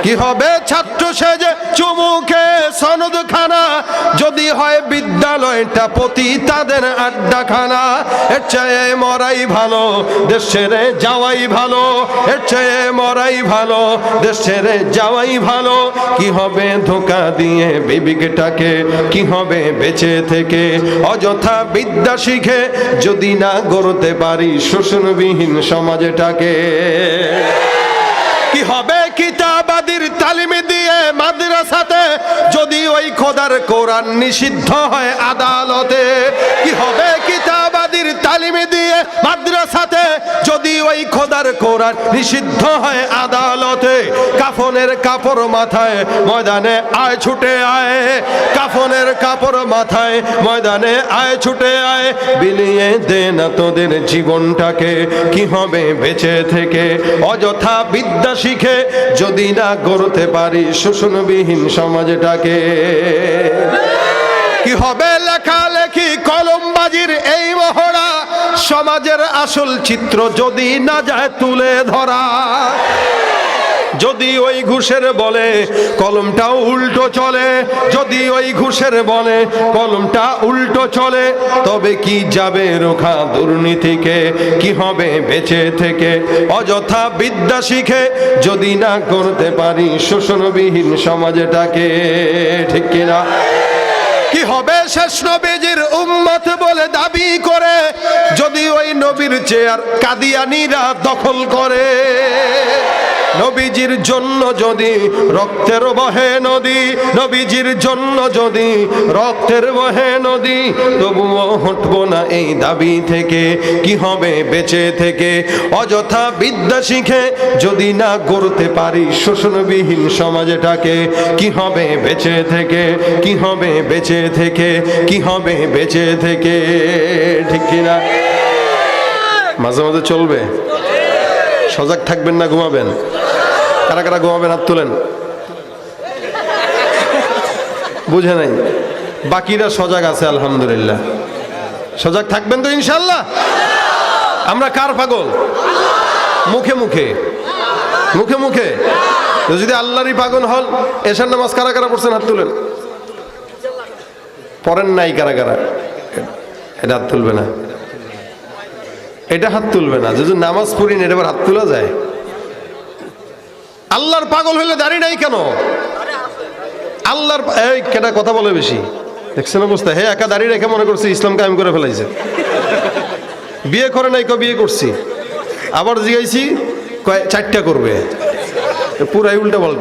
কি হবে ছাত্র সেজে চুমুকে সনদ খানা, যদি হয় বিদ্যালয়টা পতি তাদের আড্ডাখানা। এর চেয়ে মরাই ভালো, দেশ ছেড়ে যাওয়াই ভালো। এর চেয়ে মরাই ভালো, দেশ ছেড়ে যাওয়াই ভালো। কি হবে ধোঁকা দিয়ে বিবেকটাকে, কি হবে বেঁচে থেকে অযথা বিদ্যা শিখে, যদি না গড়তে পারি শোষণবিহীন সমাজটাকে। কি হবে কিতাবাদির তালিম দিয়ে মাদ্রাসাতে, যদি ওই খোদার কোরআন নিষিদ্ধ হয় আদালতে। কি হবে কিতাবাদির তালিম দিয়ে মাদ্রাসাতে, যদি ওই খোদার কোরআন নিষিদ্ধ হয় আদালতে। কাফনের কাপড় মাথায় ময়দানে আয় ছুটে আয়, কাফনের কাপড় মাথায় ময়দানে আয় ছুটে আয়। বিলিয়ে দে না তোদের জীবনটাকে, কি হবে বেঁচে থেকে অযথা বিদ্যা শিখে, যদি না গড়তে পারি শোষণবিহীন সমাজটাকে। কি হবে লেখালেখি কলমবাজির এই মহড়া, সমাজের আসল চিত্র যদি না যায় তুলে ধরা। যদি ওই ঘুষের বলে কলমটাও উল্টো চলে, যদি ওই ঘুষের বলে কলমটা উল্টো চলে, তবে কি যাবে রোখা দুর্নীতিকে, কি হবে বেঁচে থেকে অযথা বিদ্যা শিখে, যদি না করতে পারি শোষণবিহীন সমাজটাকে। ঠিক কিনা? কি হবে শেষ নবীজির উম্মত বলে দাবি করে, যদি ওই নবীর চেয়ার কাদিয়ানীরা দখল করে। নবীজির জন্য যদি রক্তের বহে নদী, নবীজির জন্য যদি রক্তের বহে নদী, তবুও হটবো না এই দাবি থেকে। কি হবে বেঁচে থেকে অযথা বিদ্যা শিখে, যদি না গড়তে পারি শোষণবিহীন সমাজটাকে। কি হবে বেঁচে থেকে, কি হবে বেঁচে থেকে, কি হবে বেঁচে থেকে। ঠিক কিনা? মাঝে মাঝে চলবে, সজাগ থাকবেন না ঘুমাবেন? কারা কারা ঘুমাবেন হাত তুলেন। বুঝে নাই? বাকিরা সজাগ আছে আলহামদুলিল্লাহ। সজাগ থাকবেন তো ইনশাল্লাহ? আমরা কার পাগল? মুখে মুখে, মুখে মুখে। যদি আল্লাহরই পাগল হল, এশার নামাজ কারা কারা পড়ছেন হাত তুলেন। পড়েন নাই কারা কারা? এটা হাত তুলবে না, এটা হাত তুলবে না। যদি নামাজ পড়ি না, এটা হাত তোলা যায়? আল্লাহর পাগল হইলে দাঁড়িয়ে নাই কেন? আল্লাহর এই কেটা কথা বলে বেশি, দেখছেন অবস্থা? হে একা দাঁড়িয়ে রেখে মনে করছে ইসলাম কায়েম করে ফেলাইছে। বিয়ে করে নাই, বিয়ে করছি। আবার জিগাইছি, 4টা করবে, পুরাই উল্টা পাল্টা।